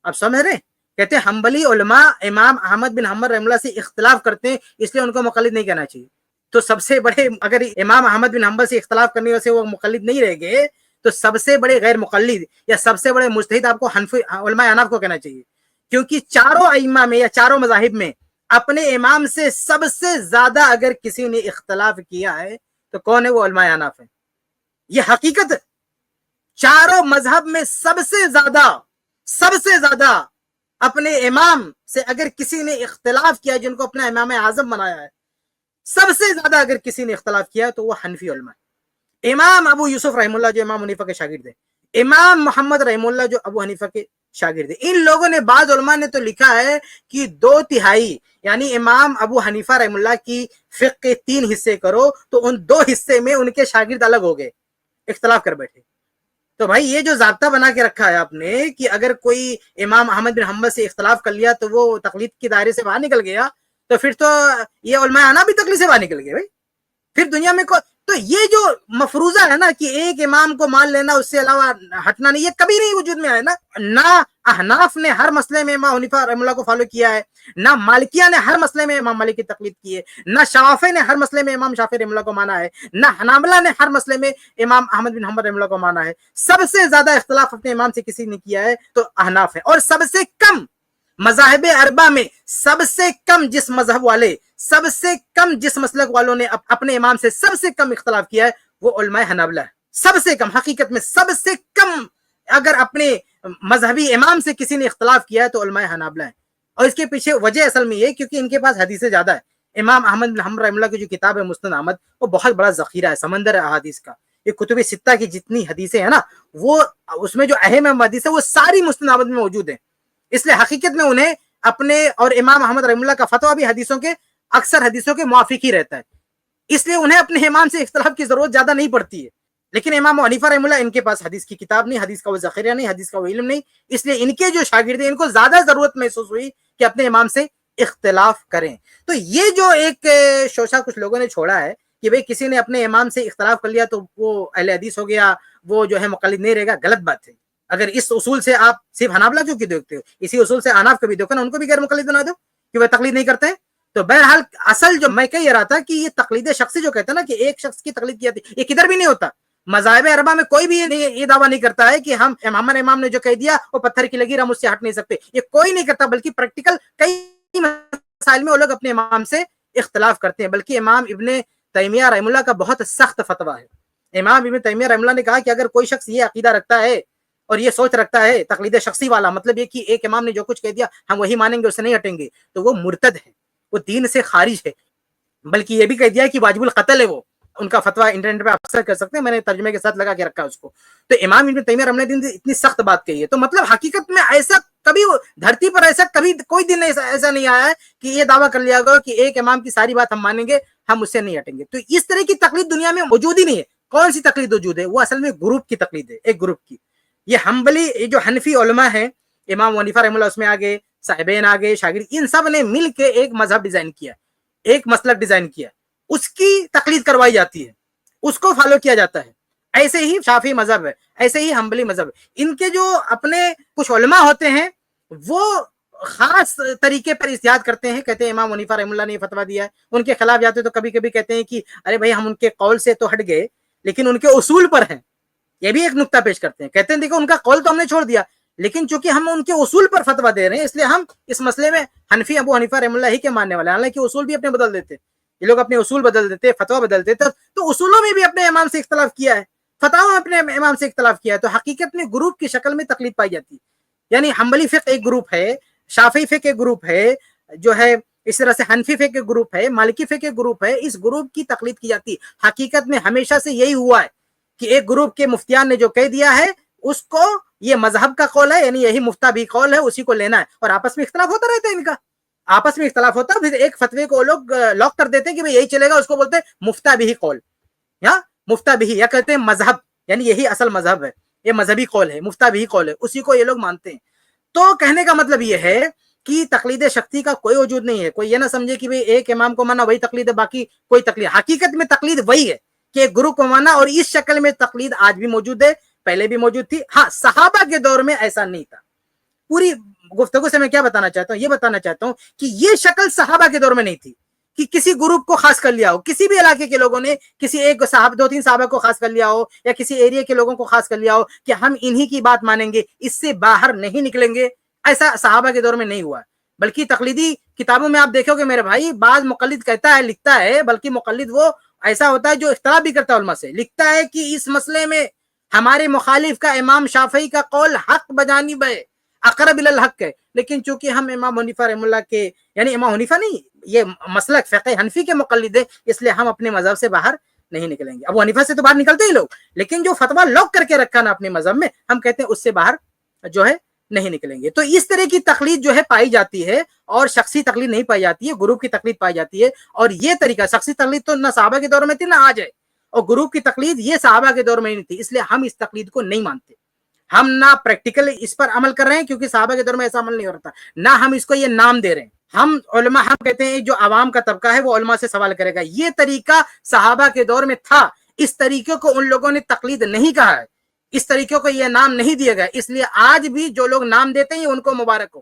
آپ سمجھ رہے ہیں؟ کہتے ہیں حنبلی علماء امام احمد بن حنبل رحمہ اللہ سے اختلاف کرتے ہیں، اس لیے ان کو مقلد نہیں کہنا چاہیے۔ تو سب سے بڑے، اگر امام احمد بن حنبل سے اختلاف کرنے سے وہ مقلد نہیں رہ گئے تو سب سے بڑے غیر مقلد یا سب سے بڑے مجتہد آپ کو علماء احناف کو کہنا چاہیے، کیونکہ چاروں ائمہ میں یا چاروں مذاہب میں اپنے امام سے سب سے زیادہ اگر کسی نے اختلاف کیا ہے تو کون ہے؟ وہ علماء احناف ہیں، یہ حقیقت ہے۔ چاروں مذہب میں سب سے زیادہ اپنے امام سے اگر کسی نے اختلاف کیا، جن کو اپنا امام اعظم بنایا ہے، سب سے زیادہ اگر کسی نے اختلاف کیا تو وہ حنفی علماء ہے۔ امام ابو یوسف رحمہ اللہ جو امام حنیفہ کے شاگرد ہیں، امام محمد رحمہ اللہ جو ابو حنیفہ کے شاگرد ہیں، ان لوگوں نے، بعض علماء نے تو لکھا ہے کہ 2/3 یعنی امام ابو حنیفہ رحمہ اللہ کی فقہ کے 3 حصے کرو تو ان 2 حصے میں ان کے شاگرد الگ ہو گئے، اختلاف کر بیٹھے۔ تو بھائی یہ جو ضابطہ بنا کے رکھا ہے آپ نے کہ اگر کوئی امام احمد بن حنبل سے اختلاف کر لیا تو وہ تقلید کے دائرے سے باہر نکل گیا، تو پھر تو یہ علماء احناف بھی تقلید سے باہر نکل گئے۔ بھائی پھر دنیا میں تو یہ جو مفروضہ ہے نا کہ ایک امام کو مان لینا، اس سے علاوہ ہٹنا نہیں، یہ کبھی نہیں وجود میں آیا نا۔ نہ احناف نے ہر مسئلے میں امام حنیفہ رحمہ اللہ کو فالو کیا ہے، نہ مالکیہ نے ہر مسئلے میں امام مالک کی تقلید کی ہے، نہ شافعی نے ہر مسئلے میں امام شافعی رحمہ اللہ کو مانا ہے، نہ حنابلہ نے ہر مسئلے میں امام احمد بن حنبل رحمہ اللہ کو مانا ہے۔ سب سے زیادہ اختلاف اپنے امام سے کسی نے کیا ہے تو احناف ہے، اور سب سے کم مذاہب اربع میں سب سے کم جس مذہب والے سب سے کم جس مسلک والوں نے اپنے امام سے سب سے کم اختلاف کیا ہے وہ علماء حنابلہ ہے. سب سے کم, حقیقت میں سب سے کم اگر اپنے مذہبی امام سے کسی نے اختلاف کیا ہے تو علماء حنابلہ ہیں. اور اس کے پیچھے وجہ اصل میں یہ کیونکہ ان کے پاس حدیثیں زیادہ ہے. امام احمد بن حنبل رحمہ اللہ کی جو کتاب ہے مسند احمد, وہ بہت بڑا ذخیرہ ہے, سمندر ہے احادیث کا. یہ کتب ستہ کی جتنی حدیثیں ہیں نا, وہ اس میں جو اہم حدیث ہے وہ ساری مسند احمد میں موجود ہیں. اس لیے حقیقت میں انہیں اپنے اور امام احمد رحمہ اللہ کا فتویٰ بھی حدیثوں کے اکثر حدیثوں کے موافق ہی رہتا ہے. اس لیے انہیں اپنے امام سے اختلاف کی ضرورت زیادہ نہیں پڑتی ہے. لیکن امام حنیفہ رحمہ اللہ ان کے پاس حدیث کی کتاب نہیں, حدیث کا وہ ذخیرہ نہیں, حدیث کا وہ علم نہیں. اس لیے ان کے جو شاگرد ہیں ان کو زیادہ ضرورت محسوس ہوئی کہ اپنے امام سے اختلاف کریں. تو یہ جو ایک شوشہ کچھ لوگوں نے چھوڑا ہے کہ بھئی کسی نے اپنے امام سے اختلاف کر لیا تو وہ اہل حدیث ہو گیا, وہ جو ہے مقلد نہیں رہے گا, غلط بات ہے. اگر اس اصول سے آپ صرف حنابلہ کیوں کی دیکھتے ہو, اسی اصول سے احناف کو بھی دیکھو نا, ان کو بھی غیر مقلد بنا دو کہ وہ تقلید نہیں کرتے ہیں. تو بہرحال اصل جو میں کہہ رہا تھا کہ یہ تقلید شخصی جو کہتے ہیں نا کہ ایک شخص کی تقلید کی جاتی ہے, یہ کدھر بھی نہیں ہوتا. مذاہب اربع میں کوئی بھی یہ دعویٰ نہیں کرتا ہے کہ ہم امام نے جو کہہ دیا وہ پتھر کی لکیر, ہم اس سے ہٹ نہیں سکتے. یہ کوئی نہیں کرتا, بلکہ پریکٹیکل کئی مسائل میں وہ لوگ اپنے امام سے اختلاف کرتے ہیں. بلکہ امام ابن تیمیہ رحمہ اللہ کا بہت سخت فتویٰ ہے. امام ابن تیمیہ رحمہ اللہ نے کہا کہ اگر کوئی شخص یہ عقیدہ رکھتا ہے اور یہ سوچ رکھتا ہے تقلید شخصی والا, مطلب یہ کہ ایک امام نے جو کچھ کہہ دیا ہم وہی مانیں گے, اس سے نہیں ہٹیں گے, تو وہ مرتد ہے, وہ دین سے خارج ہے. بلکہ یہ بھی کہہ دیا کہ واجب القتل ہے. وہ ان کا فتویٰ انٹرنیٹ پہ اکثر کر سکتے ہیں, میں نے ترجمے کے ساتھ لگا کے رکھا اس کو. تو امام ابن تیمیہ رحمہ اللہ نے اتنی سخت بات کہی ہے. تو مطلب حقیقت میں ایسا کبھی دھرتی پر ایسا کبھی کوئی دن ایسا نہیں آیا ہے کہ یہ دعویٰ کر لیا گیا کہ ایک امام کی ساری بات ہم مانیں گے, ہم اس سے نہیں ہٹیں گے. تو اس طرح کی تقلید دنیا میں موجود ہی نہیں ہے. کون سی تقلید موجود ہے؟ وہ اصل میں گروپ کی تقلید ہے, ایک گروپ کی. یہ حنبلی, یہ جو حنفی علماء ہیں, امام حنیفہ رحمہ اللہ اس میں آگے, صاحبین آگے, شاگرد, ان سب نے مل کے ایک مذہب ڈیزائن کیا, ایک مسلک ڈیزائن کیا, اس کی تقلید کروائی جاتی ہے, اس کو فالو کیا جاتا ہے. ایسے ہی شافعی مذہب ہے, ایسے ہی حنبلی مذہب ہے. ان کے جو اپنے کچھ علماء ہوتے ہیں وہ خاص طریقے پر اجتہاد کرتے ہیں, کہتے ہیں امام حنیفہ رحمہ اللہ نے یہ فتویٰ دیا ہے, ان کے خلاف جاتے تو کبھی کبھی کہتے ہیں کہ ارے بھائی ہم ان کے قول سے تو ہٹ گئے لیکن ان کے اصول پر ہیں. یہ بھی ایک نقطہ پیش کرتے ہیں, کہتے ہیں دیکھو ان کا قول تو ہم نے چھوڑ دیا لیکن چونکہ ہم ان کے اصول پر فتویٰ دے رہے ہیں اس لیے ہم اس مسئلے میں حنفی ابو حنیفہ رحمہ اللہ ہی کے ماننے والے ہیں. حالانکہ اصول بھی اپنے بدل دیتے, یہ لوگ اپنے اصول بدل دیتے, فتویٰ بدل دیتے, تو اصولوں میں بھی اپنے امام سے اختلاف کیا ہے, فتاوی میں اپنے امام سے اختلاف کیا ہے. تو حقیقت میں گروپ کی شکل میں تقلید پائی جاتی ہے. یعنی حنبلی فقہ ایک گروپ ہے, شافعی فقہ ایک گروپ ہے جو ہے, اس طرح سے حنفی فقہ ایک گروپ ہے, مالکی فقہ ایک گروپ ہے. اس گروپ کی تقلید کی جاتی ہے. حقیقت میں ہمیشہ سے یہی ہوا ہے کہ ایک گروپ کے مفتیان نے جو کہہ دیا ہے اس کو یہ مذہب کا قول ہے, یعنی یہی مفتہ بھی قول ہے, اسی کو لینا ہے. اور آپس میں اختلاف ہوتا رہتا ہے, ان کا آپس میں اختلاف ہوتا ہے, پھر ایک فتوے کو لوگ لاک کر دیتے ہیں کہ یہی چلے گا, اس کو بولتے ہیں مفتہ بھی قول, یا مفتہ بھی, یا کہتے ہیں مذہب, یعنی یہی اصل مذہب ہے, یہ مذہبی قول ہے, مفتہ بھی قول ہے, اسی کو یہ لوگ مانتے ہیں. تو کہنے کا مطلب یہ ہے کہ تقلید شخصی کا کوئی وجود نہیں ہے. کوئی یہ نہ سمجھے کہ ایک امام کو مانا وہی تقلید ہے, باقی کوئی تقلید. حقیقت میں تقلید وہی ہے کہ ایک گروہ کو مانا, اور اس شکل میں تقلید آج بھی موجود ہے, پہلے بھی موجود تھی. ہاں, صحابہ کے دور میں ایسا نہیں تھا. پوری گفتگو سے میں کیا بتانا چاہتا ہوں, یہ بتانا چاہتا ہوں کہ یہ شکل صحابہ کے دور میں نہیں تھی کہ کسی گروپ کو خاص کر لیا ہو, کسی بھی علاقے کے لوگوں نے کسی ایک صحابہ, 2-3 صحابہ کو خاص کر لیا ہو, یا کسی ایریا کے لوگوں کو خاص کر لیا ہو کہ ہم انہی کی بات مانیں گے, اس سے باہر نہیں نکلیں گے. ایسا صحابہ کے دور میں نہیں ہوا. بلکہ تقلیدی کتابوں میں آپ دیکھو گے میرے بھائی, بعض مقلد کہتا ہے, لکھتا ہے, بلکہ مقلد وہ ایسا ہوتا ہے جو اختلاف بھی کرتا ہے علماء سے, لکھتا ہے کہ اس مسئلے میں ہمارے مخالف کا امام شافعی کا قول حق بجانب ہے, اقرب الی الحق ہے. لیکن چونکہ ہم امام حنیفہ رحمہ اللہ کے, یعنی امام حنیفہ نہیں, یہ مسلک فقہ حنفی کے مقلد ہے, اس لیے ہم اپنے مذہب سے باہر نہیں نکلیں گے. ابو حنیفہ سے تو باہر نکلتے ہی لوگ, لیکن جو فتویٰ لاک کر کے رکھا نا اپنے مذہب میں, ہم کہتے ہیں اس سے باہر جو ہے نہیں نکلیں گے. تو اس طرح کی تقلید جو ہے پائی جاتی ہے, اور شخصی تقلید نہیں پائی جاتی ہے, گروپ کی تقلید پائی جاتی ہے. اور یہ طریقہ, شخصی تقلید تو نہ صحابہ کے دور میں تھی نہ آج ہے, اور گروپ کی تقلید یہ صحابہ کے دور میں نہیں تھی. اس لیے ہم اس تقلید کو نہیں مانتے. ہم نہ پریکٹیکل اس پر عمل کر رہے ہیں کیونکہ صحابہ کے دور میں ایسا عمل نہیں ہو رہا تھا, نہ ہم اس کو یہ نام دے رہے ہیں. ہم علماء, ہم کہتے ہیں جو عوام کا طبقہ ہے وہ علماء سے سوال کرے گا. یہ طریقہ صحابہ کے دور میں تھا, اس طریقے کو ان لوگوں نے تقلید نہیں کہا ہے, اس طریقے کو یہ نام نہیں دیا گیا. اس لیے آج بھی جو لوگ نام دیتے ہیں ان کو مبارک ہو.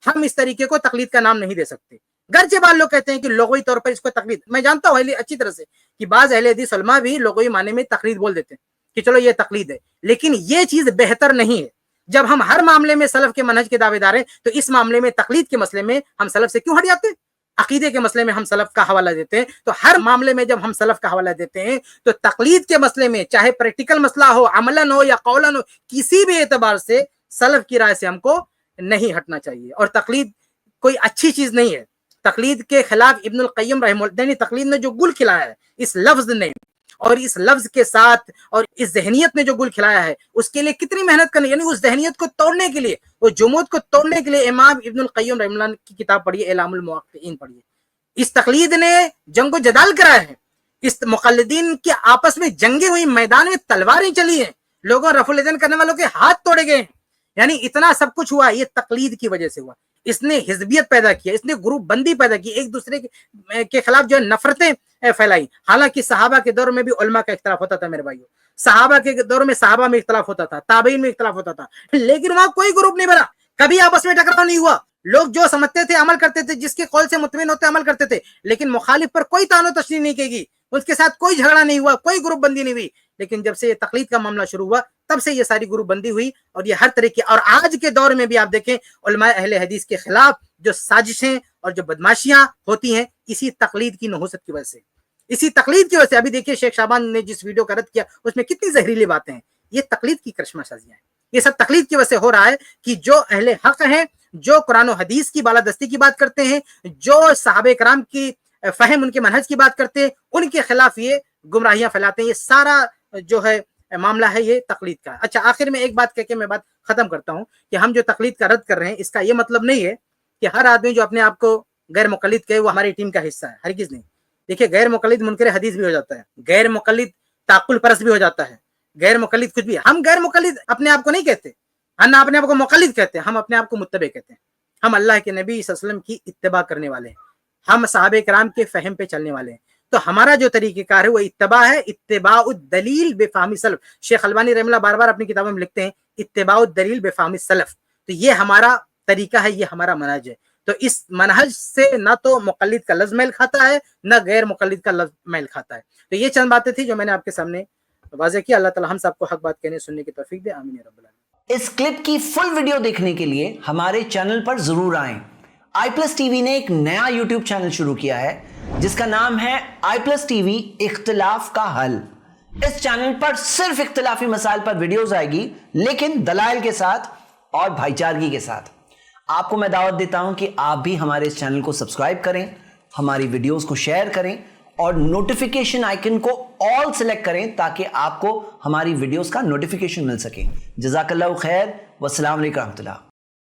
ہم اس طریقے کو تقلید کا نام نہیں دے سکتے. گرچہ بعض لوگ کہتے ہیں کہ لغوی طور پر اس کو تقلید, میں جانتا ہوں اچھی طرح سے کہ بعض اہل حدیث علماء بھی لغوی معنی میں تقلید بول دیتے ہیں کہ چلو یہ تقلید ہے, لیکن یہ چیز بہتر نہیں ہے. جب ہم ہر معاملے میں سلف کے منہج کے دعوے دار ہیں تو اس معاملے میں تقلید کے مسئلے میں ہم سلف سے کیوں ہٹ جاتے ہیں؟ عقیدے کے مسئلے میں ہم سلف کا حوالہ دیتے ہیں، تو ہر معاملے میں جب ہم سلف کا حوالہ دیتے ہیں تو تقلید کے مسئلے میں چاہے پریکٹیکل مسئلہ ہو، عملاً ہو یا قولاً ہو، کسی بھی اعتبار سے سلف کی رائے سے ہم کو نہیں ہٹنا چاہیے. اور تقلید کوئی اچھی چیز نہیں ہے. تقلید کے خلاف ابن القیم رحمہ اللہ نے تقلید نے جو گل کھلایا ہے اس لفظ نے اور اس لفظ کے ساتھ اور اس ذہنیت نے جو گل کھلایا ہے اس کے لیے کتنی محنت کرنی، یعنی اس ذہنیت کو توڑنے کے لیے، وہ جمود کو توڑنے کے لیے امام ابن القیم رحمہ اللہ کی کتاب پڑھیے، اعلام الموقعین پڑھیے. اس تقلید نے جنگ و جدال کرایا ہے، اس مقلدین کے آپس میں جنگیں ہوئی، میدان میں تلواریں چلی ہیں، لوگوں رفع الیدین کرنے والوں کے ہاتھ توڑے گئے ہیں. یعنی اتنا سب کچھ ہوا یہ تقلید کی وجہ سے ہوا. اس نے حزبیت پیدا کیا، اس نے گروپ بندی پیدا کی، ایک دوسرے کے خلاف جو ہے نفرتیں پھیلائی. حالانکہ صحابہ کے دور میں بھی علماء کا اختلاف ہوتا تھا میرے بھائیو، صحابہ کے دور میں صحابہ میں اختلاف ہوتا تھا، تابعین میں اختلاف ہوتا تھا، لیکن وہاں کوئی گروپ نہیں بنا، کبھی آپس میں ٹکراؤ نہیں ہوا. لوگ جو سمجھتے تھے عمل کرتے تھے، جس کے قول سے مطمئن ہوتے عمل کرتے تھے، لیکن مخالف پر کوئی طعن و تشنیع نہیں کی گئی، اس کے ساتھ کوئی جھگڑا نہیں ہوا، کوئی گروپ بندی نہیں ہوئی. لیکن جب سے یہ تقلید کا معاملہ شروع ہوا تب سے یہ ساری گروپ بندی ہوئی اور یہ ہر طرح کی. اور آج کے دور میں بھی آپ دیکھیں علماء اہل حدیث کے خلاف جو سازشیں اور جو بدماشیاں ہوتی ہیں اسی تقلید کی نحوست کی وجہ سے، اسی تقلید کی وجہ سے. ابھی دیکھیے شیخ شعبان نے جس ویڈیو کا رد کیا اس میں کتنی زہریلی باتیں ہیں. یہ تقلید کی کرشمہ سازیاں ہیں، یہ سب تقلید کی وجہ سے ہو رہا ہے کہ جو اہل حق ہیں، جو قرآن و حدیث کی بالادستی کی بات کرتے ہیں، جو صحابہ کرام کی فہم ان کے منہج کی بات کرتے ہیں، ان کے خلاف یہ گمراہیاں پھیلاتے ہیں. یہ سارا جو ہے معاملہ ہے یہ تقلید کا. اچھا آخر میں ایک بات کہہ کے میں بات ختم کرتا ہوں کہ ہم جو تقلید کا رد کر رہے ہیں اس کا یہ مطلب نہیں ہے کہ ہر آدمی جو اپنے آپ کو غیر مقلد کہے وہ ہماری ٹیم کا حصہ ہے، ہرگز نہیں. دیکھیے غیر مقلد منکر حدیث بھی ہو جاتا ہے، غیر مقلد تعقل پرست بھی ہو جاتا ہے، غیر مقلد کچھ بھی. ہم غیر مقلد اپنے آپ کو نہیں کہتے، ہم نہ اپنے آپ کو مقلد کہتے ہیں، ہم اپنے آپ کو متبع کہتے ہیں. ہم اللہ کے نبی صلی اللہ علیہ وسلم کی اتباع کرنے والے ہیں، ہم صحابہ کرام کے فہم پہ چلنے والے ہیں. تو ہمارا جو طریقہ کار ہے وہ اتباع ہے، اتباع الدلیل بفہم سلف. شیخ البانی رحمہ اللہ بار بار اپنی کتابوں میں لکھتے ہیں اتباع الدلیل بفہم سلف. تو یہ ہمارا طریقہ ہے، یہ ہمارا منہج ہے. تو اس منہج سے نہ تو مقلد کا لفظ میل کھاتا ہے نہ غیر مقلد کا لفظ میل کھاتا ہے. تو یہ چند باتیں تھیں جو میں نے آپ کے سامنے واضح کی. اللہ تعالی ہم سب کو حق بات کہنے سننے کی توفیق دے، آمین یا رب العالمین. اس کلپ کی فل ویڈیو دیکھنے کے لیے ہمارے چینل پر ضرور آئیں. آئی پلس ٹی وی نے ایک نیا یوٹیوب چینل شروع کیا ہے جس کا نام ہے آئی پلس ٹی وی اختلاف کا حل. اس چینل پر صرف اختلافی مسائل پر ویڈیوز آئے گی، لیکن دلائل کے ساتھ اور بھائی چارگی کے ساتھ. آپ کو میں دعوت دیتا ہوں کہ آپ بھی ہمارے اس چینل کو سبسکرائب کریں، ہماری ویڈیوز کو شیئر کریں اور نوٹیفیکیشن آئیکن کو آل سلیکٹ کریں تاکہ آپ کو ہماری ویڈیوز کا نوٹیفیکیشن مل سکے. جزاک اللہ خیر، والسلام علیکم ورحمۃ اللہ.